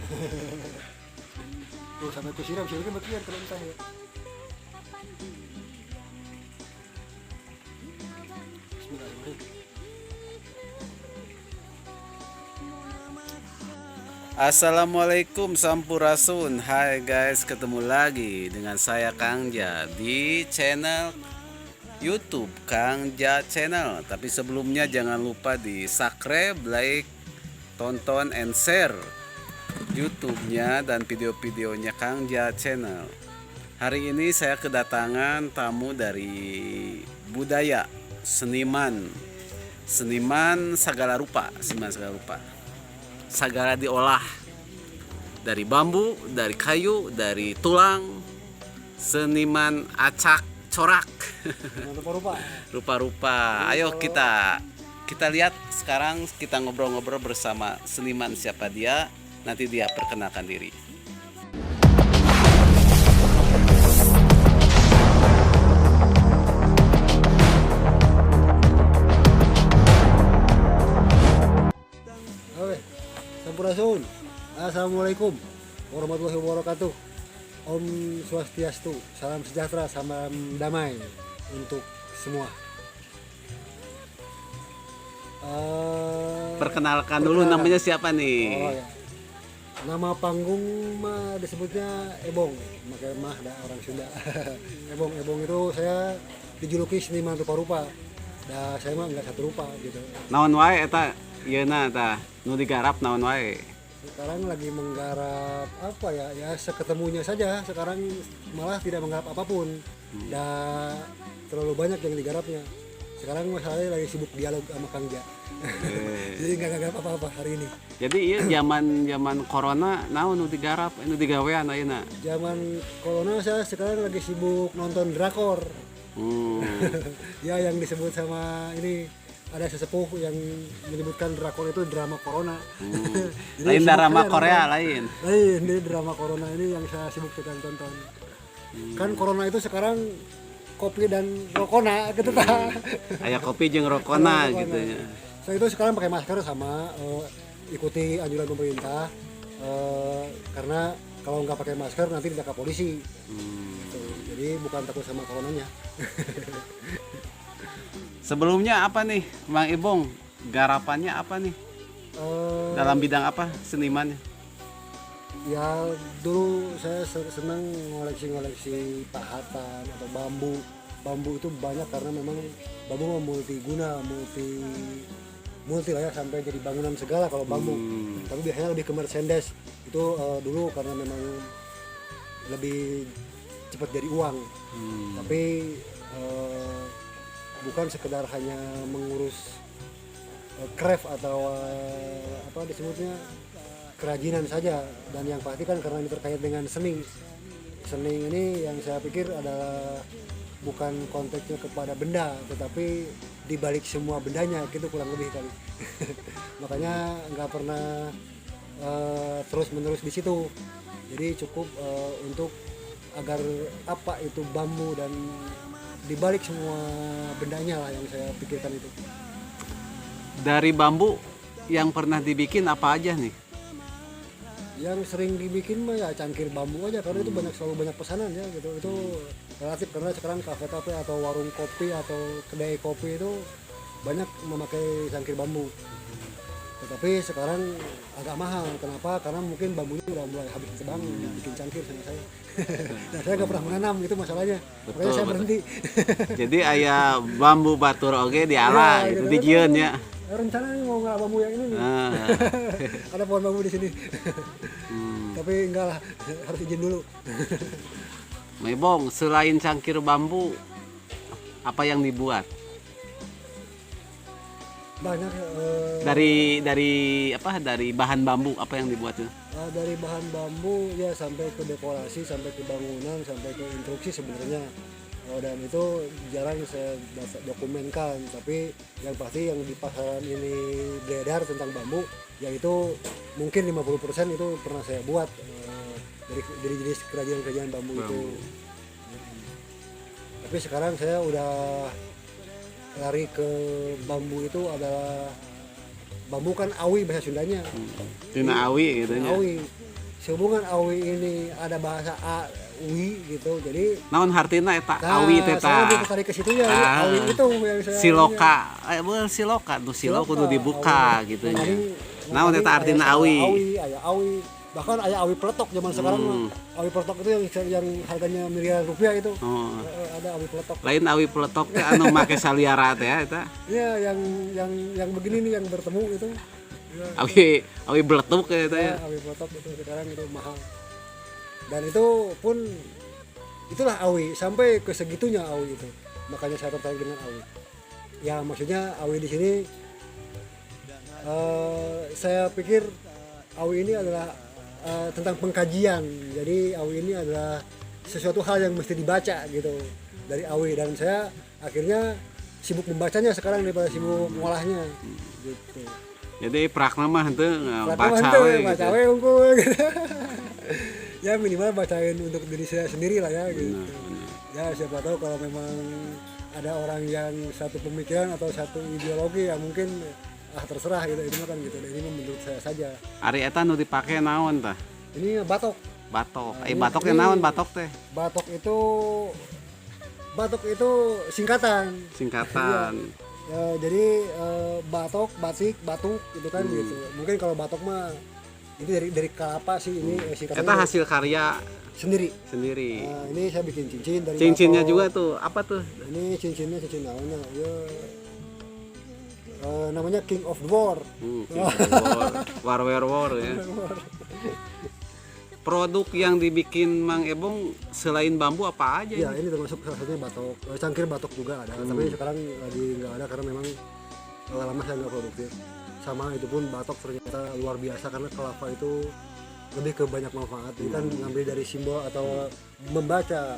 Tuh sampai ku siram kan bagian kalau entah ya. Bismillahirrahmanirrahim. Assalamualaikum Sampurasun. Hai guys, ketemu lagi dengan saya Kang Ja di channel YouTube Kang Ja Channel. Tapi sebelumnya jangan lupa di subscribe, like, tonton, and share YouTube-nya dan video-videonya Kang Ja Channel. Hari ini saya kedatangan tamu dari budaya, seniman segala rupa, segala diolah dari bambu, dari kayu, dari tulang, seniman acak corak Rupa-rupa. rupa-rupa. Ayo kita lihat sekarang, kita ngobrol-ngobrol bersama seniman. Siapa dia? Nanti dia perkenalkan diri. Oke. Sampurasun. Assalamualaikum warahmatullahi wabarakatuh. Om Swastiastu. Salam sejahtera, salam damai untuk semua. Perkenalkan dulu, namanya siapa nih? Oh ya. Nama panggung mah disebutnya Ebong, makanya mah ada orang Sunda. Ebong itu saya dijuluki seniman rupa-rupa. Dah saya mah enggak satu rupa gitu. Naon wae eta yeuna tah nu digarap naon wae? Sekarang lagi menggarap apa ya? Ya seketemunya saja. Sekarang malah tidak menggarap apapun. Dah terlalu banyak yang digarapnya. Sekarang masalahnya lagi sibuk dialog sama Kang Ja. Jadi nggak garap apa-apa hari ini. Jadi iya zaman corona naon nu digarap, nu digawean ayeuna. Zaman corona saya sekarang lagi sibuk nonton drakor. Ya yang disebut sama ini ada sesepuh yang menyebutkan drakor itu drama corona. Jadi Lain sibuk drama aja Korea nonton. lain. Ini drama corona ini yang saya sibuk tonton. Kan corona itu sekarang kopi dan rokona gitu ta. Aya kopi jeung rokona gitu ya. Saya itu sekarang pakai masker sama ikuti anjuran pemerintah karena kalau nggak pakai masker nanti ditangkap polisi. Gitu. Jadi bukan takut sama coronanya. Sebelumnya apa nih, Bang Ibong? Garapannya apa nih? Dalam bidang apa senimannya? Ya dulu saya senang ngoleksi pahatan atau bambu. Bambu itu banyak karena memang bambu multiguna, multi lah ya, sampai jadi bangunan segala kalau bambu. Tapi biasanya lebih ke merchandise itu dulu karena memang lebih cepat jadi uang. Tapi bukan sekedar hanya mengurus craft atau apa disebutnya kerajinan saja, dan yang pasti kan karena ini terkait dengan seni ini yang saya pikir adalah bukan konteksnya kepada benda, tetapi dibalik semua bendanya gitu kurang lebih kali. Makanya nggak pernah terus menerus di situ, jadi cukup untuk agar apa itu bambu dan dibalik semua bendanya lah yang saya pikirkan itu. Dari bambu yang pernah dibikin apa aja nih? Yang sering dibikin mah ya cangkir bambu aja karena itu selalu banyak pesanan ya gitu. Itu relatif karena sekarang kafe-kafe atau warung kopi atau kedai kopi itu banyak memakai cangkir bambu. Tetapi sekarang agak mahal. Kenapa? Karena mungkin bambunya udah mulai habis tebang bikin cangkir sama saya. Nah, saya nggak pernah menanam, itu masalahnya. Makanya saya berhenti. Jadi ayah bambu batur oge dialah Ya, gitu, gitu. dijieun ya. Rencananya mau ngarap bambu yang ini nih. Ada pohon bambu di sini. Tapi enggak lah, harus izin dulu. Ibong, selain cangkir bambu, apa yang dibuat? Banyak Dari bahan bambu apa yang dibuat tuh? dari bahan bambu ya sampai ke dekorasi, sampai ke bangunan, sampai ke instruksi sebenarnya. Dan itu jarang saya dokumenkan, tapi yang pasti yang di pasaran ini beredar tentang bambu, yaitu mungkin 50% itu pernah saya buat dari jenis kerajinan bambu itu. Tapi sekarang saya udah lari ke bambu itu adalah bambu kan awi bahasa Sundanya. Tina awi gitu ya. Awi. sehubungan awi ini ada bahasa awi gitu, jadi Naon hartina eta awi teh saya lebih tah. tertarik ke situ ya, awi itu yang saya Siloka, siloka tuh silo kudu dibuka gitu nya. Naon eta artina awi? Aya awi, bahkan aya awi peletok zaman sekarang mah. Awi peletok itu yang harganya miliaran rupiah itu. Oh. Ada awi peletok. Lain awi peletok teh anu make saliara teh eta. Iya, yang begini nih yang bertemu itu. Ya, Awi beletuk eta ya. awi peletok itu sekarang itu mahal. Dan itu pun itulah awi, sampai ke segitunya awi itu. Makanya saya tertarik dengan awi. Ya maksudnya awi di sini saya pikir awi ini adalah tentang pengkajian. Jadi awi ini adalah sesuatu hal yang mesti dibaca gitu dari awi, dan saya akhirnya sibuk membacanya sekarang daripada sibuk ngolahnya gitu. Jadi prakna mah henteu baca Baca we baca gitu. we unggul gitu. Ya minimal bacain untuk diri saya sendiri lah ya gitu. Ya siapa tahu kalau memang ada orang yang satu pemikiran atau satu ideologi yang mungkin terserah gitu, ini mah kan gitu. Ini menurut saya saja. Ari eta nu dipake naon tah? Ini batok. Batok. Ini- Batok teh ini- naon batok teh? Batok itu singkatan. Singkatan. Ya, jadi batok, batik, batuk gitu kan gitu. Mungkin kalau batok mah itu dari kelapa sih, ini singkatannya Eta hasil karya sendiri. sendiri. Nah, ini saya bikin cincin dari Cincinnya batok. juga tuh apa tuh? Ini cincinnya cincin naonnya ya, namanya King of the War. War ya. Produk yang dibikin Mang Ebong selain bambu apa aja Ya ini? ini termasuk salah satunya batok. Cangkir batok juga ada, tapi sekarang lagi nggak ada karena memang lama saya nggak produktif. Sama itu pun batok ternyata luar biasa karena kelapa itu lebih ke banyak manfaat. Jadi kan ngambil dari simbol atau membaca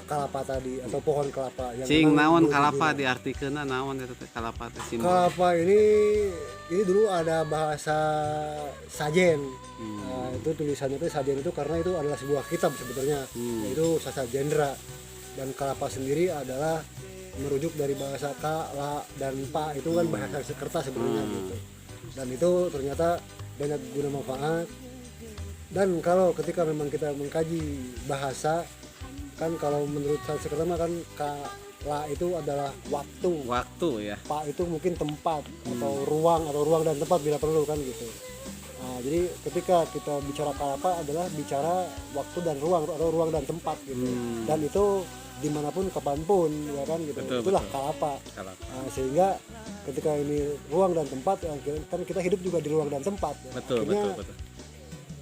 kelapa tadi atau pohon kelapa yang Cing memang naon dulu kalapa digunakan. diartikeunna naon eta teh kalapa teh simbol. Kelapa ini dulu ada bahasa sajen. Nah, itu tulisannya itu sajen itu karena itu adalah sebuah kitab sebetulnya, yaitu Sasa Jendra. Dan kelapa sendiri adalah merujuk dari bahasa ka, la, dan pa, itu kan bahasa kertas sebenarnya gitu. Dan itu ternyata banyak guna manfaat. Dan kalau ketika memang kita mengkaji bahasa, kan kalau menurut Sanskerta mah kan ka, la itu adalah waktu, Waktu ya. pa itu mungkin tempat atau ruang dan tempat bila perlu kan gitu. Nah, jadi ketika kita bicara kalapa adalah bicara waktu dan ruang atau ruang dan tempat gitu. Dan itu dimanapun kapanpun ya kan gitu. Betul, Itulah betul. kalapa. Kalapa. Nah, sehingga ketika ini ruang dan tempat, kan kita hidup juga di ruang dan tempat. Ya. Betul, Akhirnya, betul.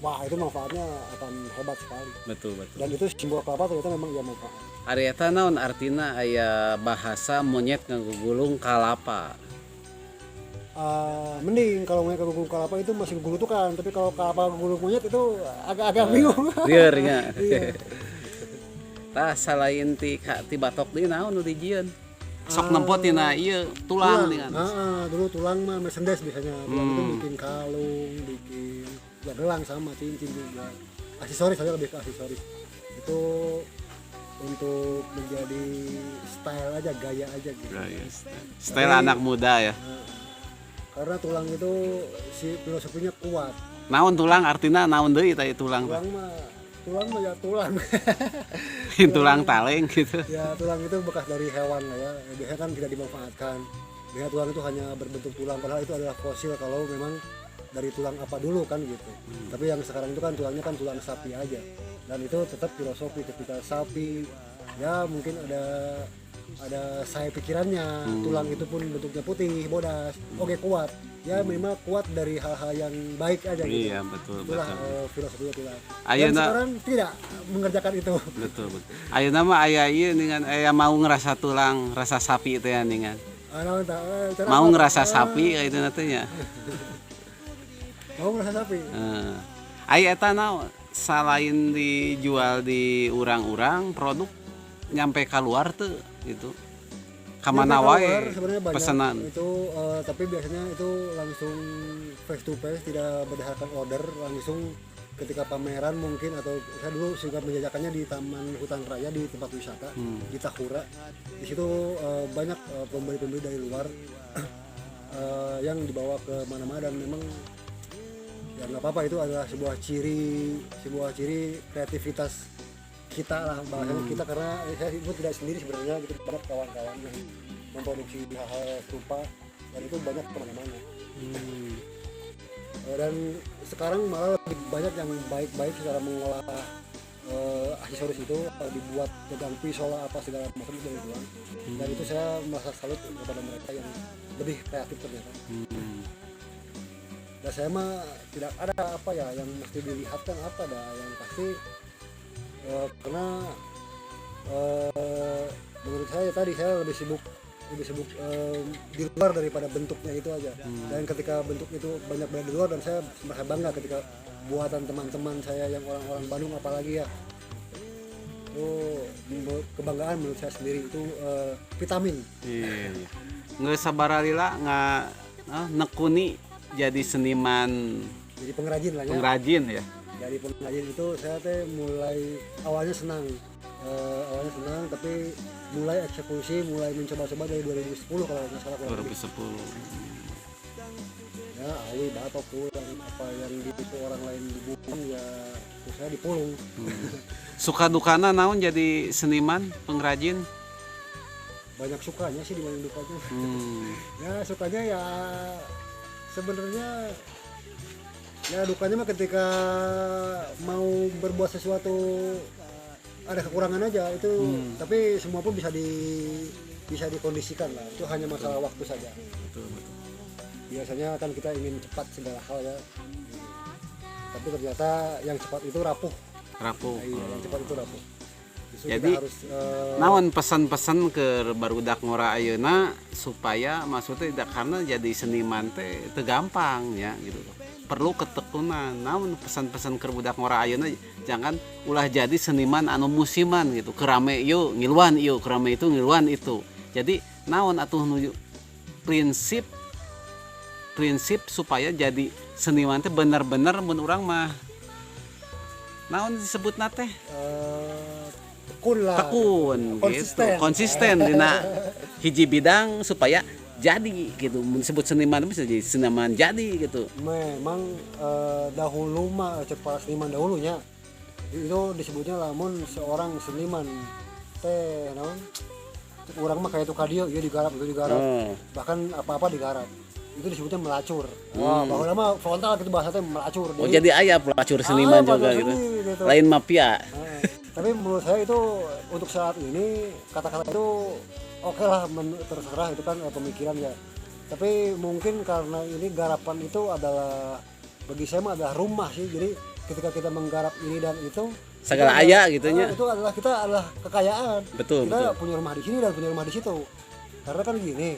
wah itu manfaatnya akan hebat sekali. Betul. Dan itu simbol kelapa ternyata memang ya manfaat. Ari eta naon artina aya bahasa monyet nganggo gulung kalapa. Mending kalau monyet kagulung kelapa itu masih gulutukan, tapi kalau kelapa gulung monyet itu agak bingung. Lieur nya. Iya. Tah salain ti batok deui naon nu dijieun? Sok nempot tina ieu tulang dengan. Dulu tulang mah merchandise biasanya. Tulang itu bikin kalung, bikin ya gelang sama cincin juga. Aksesoris saja, lebih ke aksesoris. Itu untuk menjadi style aja, gaya aja gitu. Style anak muda ya. Karena tulang itu si filosofinya kuat. Naon tulang artina naon deui tadi tulang teh? Tulang mah ya tulang. Tulang taleng gitu. Ya tulang itu bekas dari hewan lah ya. Biasanya kan tidak dimanfaatkan. Biasanya tulang itu hanya berbentuk tulang, padahal itu adalah fosil kalau memang dari tulang apa dulu kan gitu. Tapi yang sekarang itu kan tulangnya kan tulang sapi aja. Dan itu tetap filosofi ketika sapi ya mungkin ada saya pikirannya. Tulang itu pun bentuknya putih, bodas. Oke, kuat. Ya minimal kuat dari hal-hal yang baik aja gitu. Iya, betul. Itulah filosofinya tulang. Dan Ayeuna sekarang tidak mengerjakan itu. betul. Ayeuna mah aya ieu dengan aya mau ngerasa tulang, rasa sapi teh ningan. Mau ngerasa sapi kayak itu nantinya. Mau ngerasa sapi. Aya eta naon selain dijual di urang-urang produk nyampe keluar tuh gitu. Kamana Nyampe wae keluar sebenarnya banyak pesanan. itu, tapi biasanya itu langsung face to face, tidak berdasarkan order, langsung ketika pameran mungkin, atau saya dulu juga menjajakannya di Taman Hutan Raya di tempat wisata di Tahura. Di situ banyak pembeli-pembeli dari luar yang dibawa ke mana-mana, dan memang ya nggak apa-apa, itu adalah sebuah ciri kreativitas kita lah bahasanya kita, karena saya itu tidak sendiri sebenarnya, gitu banyak kawan-kawan yang memproduksi hal-hal serupa dan itu banyak kemana-mana. Dan sekarang malah lebih banyak yang baik-baik secara mengolah aksesoris itu, dibuat gagang pisau lah apa segala macam dari luar, dan itu saya merasa salut kepada mereka yang lebih kreatif ternyata. Dan saya mah tidak ada apa ya yang mesti dilihatkan apa dah, yang pasti karena menurut saya tadi saya lebih sibuk di luar daripada bentuknya itu aja. Dan ketika bentuk itu banyak berada di luar, dan saya merasa bangga ketika buatan teman-teman saya yang orang-orang Bandung apalagi ya, itu kebanggaan menurut saya sendiri, itu vitamin. Iya. Nggak sabar lila nggak nekuni jadi seniman, Jadi pengrajin lah ya. pengrajin ya. Dari pengrajin itu saya teh mulai awalnya senang, tapi mulai eksekusi, mulai mencoba-coba dari 2010 kalau nggak salah. 2010. Ya awi batok pulang, apa yang itu orang lain dibuang ya saya dipulung. Suka dukana naon jadi seniman pengrajin? Banyak sukanya sih dibanding dukanya. Ya sukanya ya sebenarnya ya dukanya mah ketika mau berbuat sesuatu ada kekurangan aja itu, tapi semua pun bisa dikondisikan lah, itu hanya masalah waktu saja. Betul. Biasanya kan kita ingin cepat segala hal ya, tapi ternyata yang cepat itu rapuh. Iya, yang cepat itu rapuh. Justru Jadi kita harus naon pesan-pesan ke barudak ngora ayeuna supaya maksudnya tidak, karena jadi seniman teh teu gampang ya gitu. Perlu ketekunan. Namun pesan-pesan ke budak ngora ayeuna jangan ulah jadi seniman anu musiman gitu. Kerame ieu ngiluan ieu, kerame itu ngiluan itu. Jadi naon atuh nuju prinsip supaya jadi seniman teh bener-bener mun urang mah naon disebutna teh tekun lah, tekun konsisten. gitu, konsisten dina hiji bidang supaya jadi gitu. Disebut seniman bisa jadi seniman jadi gitu. Memang dahulu mah para seniman dahulunya itu disebutnya lamun seorang seniman teh naon urang mah kayak tukadio ieu digarap itu digarap, bahkan apa-apa digarap, itu disebutnya melacur. Bahwa nama frontal gitu bahasa teh melacur. Jadi aya pelacur seniman juga pelacur gitu. seni, gitu. Lain mafia. Tapi menurut saya itu untuk saat ini kata-kata itu oke lah, terserah itu kan pemikiran ya. Tapi mungkin karena ini garapan itu adalah bagi saya mah adalah rumah sih. Jadi ketika kita menggarap ini dan itu Segala aya gitunya. Itu adalah kita adalah kekayaan. Betul, Kita betul. punya rumah di sini dan punya rumah di situ. Karena kan gini,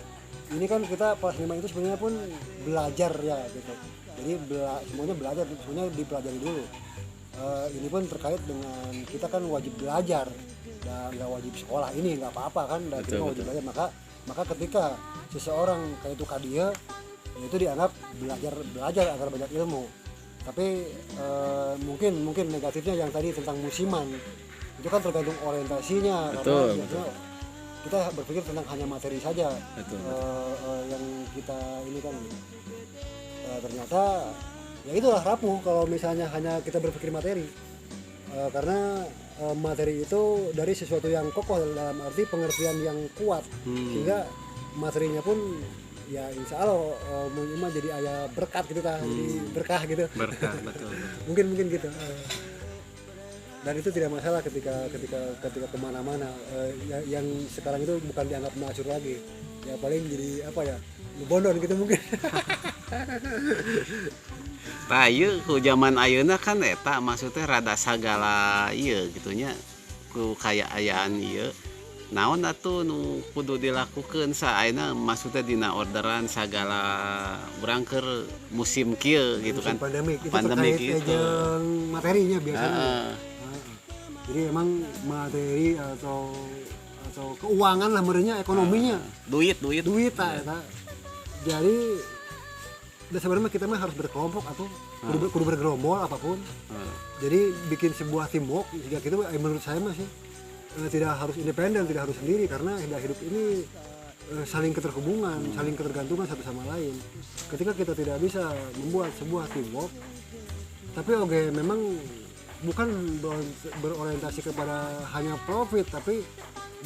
ini kan kita pas seniman itu sebenarnya pun belajar ya gitu. Jadi semuanya belajar, semuanya dipelajari dulu. Ini pun terkait dengan kita kan wajib belajar dan nggak wajib sekolah, ini nggak apa-apa kan, dan kita wajib belajar. Maka ketika seseorang kayak itu kadia, itu dianggap belajar agar banyak ilmu. Tapi mungkin negatifnya yang tadi tentang musiman itu kan tergantung orientasinya. Betul, karena betul. Kita berpikir tentang hanya materi saja. Betul. Yang kita ini kan ternyata ya itulah rapuh kalau misalnya hanya kita berpikir materi. Karena materi itu dari sesuatu yang kokoh dalam arti pengertian yang kuat, sehingga materinya pun ya insya Allah mungkin jadi ayah berkat gitu kan, jadi berkah gitu. Berkah, betul. mungkin gitu. Dan itu tidak masalah ketika kemana-mana. Yang sekarang itu bukan dianggap masyhur lagi, ya paling jadi apa ya, bondon gitu mungkin. Tah ieu ku zaman ayeuna kan eta maksudnya rada sagala ieu gitunya ku kaayaan ieu. Naon atuh nu kudu dilakukeun saeuna maksudnya dina orderan sagala urang keur musim kieu gitu kan. Pandemik itu Pandemik terkait itu. materinya biasanya. Jadi emang materi atau keuangan lah merenya, ekonominya. Duit Eta. Jadi sebenarnya kita mah harus berkelompok atau kudu bergerombol apapun. Jadi bikin sebuah teamwork jika gitu menurut saya masih tidak harus independen, tidak harus sendiri, karena hidup ini saling keterhubungan, saling ketergantungan satu sama lain. Ketika kita tidak bisa membuat sebuah teamwork, Tapi oke, memang bukan berorientasi kepada hanya profit, tapi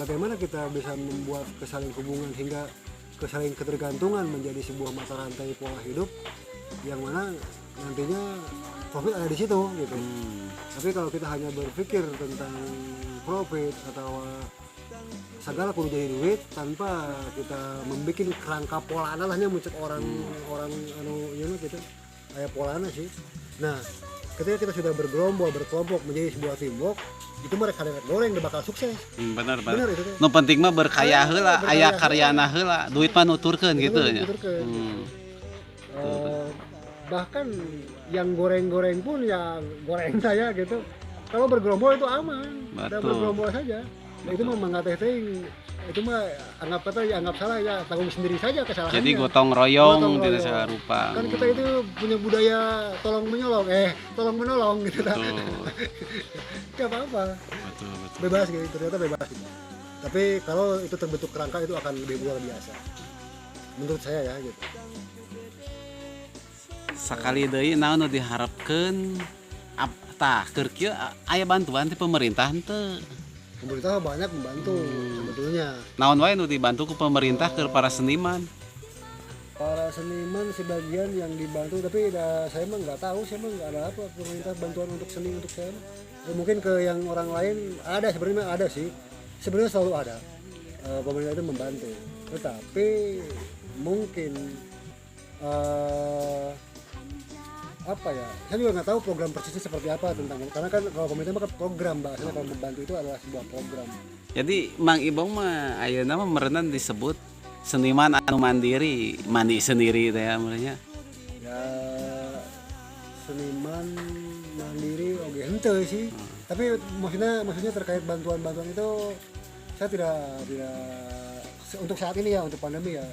bagaimana kita bisa membuat kesaling hubungan hingga kesaling ketergantungan menjadi sebuah mata rantai pola hidup yang mana nantinya profit ada di situ gitu. Tapi kalau kita hanya berpikir tentang profit atau segala kudu jadi duit tanpa kita membuat kerangka pola lah muncul orang anu ieu gitu aya polana sih. Nah, ketika kita sudah berkelompok menjadi sebuah teamwork, itu mah rek goreng udah bakal sukses. Bener itu teh. Nu penting mah berkaya heula, aya karyana heula, duit mah nuturkeun gitu nya. Bahkan yang goreng-goreng pun ya goreng saya gitu. Kalau bergerombol itu aman, dan bergerombol saja. Nah, itu mah mengatakan itu mah anggap salah ya, tanggung sendiri saja kesalahannya. Jadi gotong royong tidak salah rupa. Kan kita itu punya budaya tolong menolong gitu kan. Gak apa-apa. Betul. Bebas gitu, ternyata bebas gitu. Tapi kalau itu terbentuk kerangka itu akan lebih luar biasa. Menurut saya ya gitu. Sakali deui naon nu diharapkeun tah keur kieu aya bantuan ti pemerintah henteu. Pemerintah banyak membantu sebetulnya. Naon wae nu dibantu ku pemerintah keur para seniman? Para seniman sebagian yang dibantu, tapi saya mah nggak tahu, saya mah nggak ada apa pemerintah bantuan untuk seni untuk saya. Ya, mungkin ke yang orang lain ada, sebenarnya ada sih. Sebenarnya selalu ada. Pemerintah itu membantu. Tetapi mungkin apa ya, saya juga nggak tahu program persisnya seperti apa tentang, karena kan kalau pemerintah mah program, bahasanya kalau membantu itu adalah sebuah program. Jadi Mang Ibong mah ayeuna mah meureunan disebut seniman anu mandiri, mandi sendiri teh amanya. Ya seniman mandiri oke henteu sih. Tapi maksudnya terkait bantuan-bantuan itu saya tidak untuk saat ini ya, untuk pandemi ya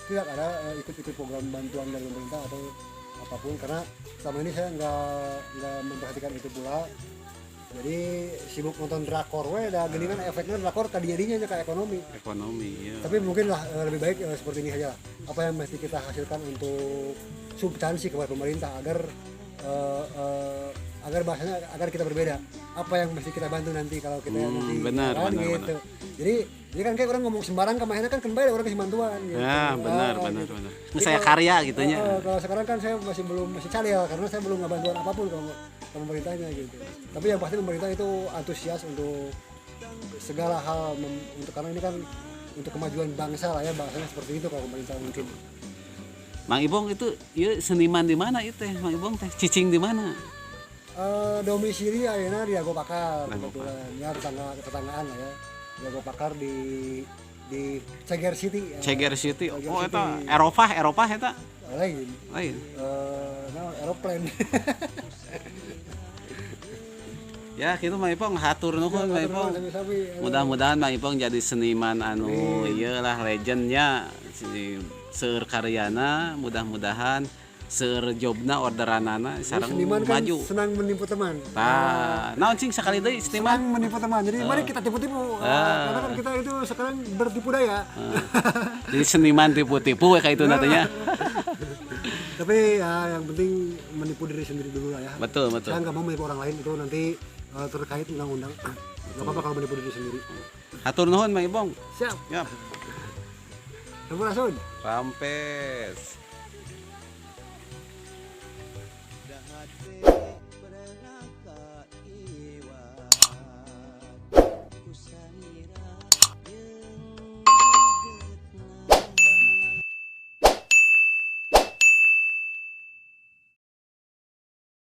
tidak ada ikut program bantuan dari pemerintah atau apapun, karena selama ini saya nggak memperhatikan itu pula. Jadi sibuk nonton drakor we, dah gini kan efeknya drakor tadinya ke ekonomi ya. Tapi mungkin lah lebih baik seperti ini saja, apa yang mesti kita hasilkan untuk substansi kepada pemerintah agar bahasanya agar kita berbeda, apa yang mesti kita bantu nanti kalau kita nanti benar. Jadi kan kayak orang ngomong sembarang kemana kan kembali orang kasih bantuan gitu. Ya benar. Saya karya gitunya. Kalau sekarang kan saya masih cadel karena saya belum nggak bantuan apapun kalau pemerintahnya gitu. Tapi yang pasti pemerintah itu antusias untuk segala hal untuk, karena ini kan untuk kemajuan bangsa lah ya, bahasanya seperti itu kalau pemerintah mungkin. Mang Ibong itu ieu seniman di mana itu teh? Mang Ibong teh cicing di mana? Domisili ayeuna di Dago Pakar kebetulan ya, tetanggaan lah ya. Dago Pakar di Ceger City. Ceger City. Oh eta Eropa eta? Lain. Aeroplane. Ya gitu Mang Ipong, hatur nuhun Mang Ipong. Mudah-mudahan Mang Ipong jadi seniman anu ieulah legendnya, seueur karyana, mudah-mudahan seueur jobna orderanana sareng seniman kan maju. Senang menipu teman. Naon cing sakali deui seniman senang menipu teman. Jadi mari kita tipu-tipu. Karena kan kita itu sekarang bertipu daya. Jadi seniman tipu-tipu kayak itu nantinya. Tapi ya yang penting menipu diri sendiri dulu lah ya. Betul. Saya nggak mau menipu orang lain, itu nanti terkait undang-undang. Nggak apa-apa kalau menipu diri sendiri. Hatur nuhun Mang Ibong. Siap. Yap. Sampurasun. Rampes.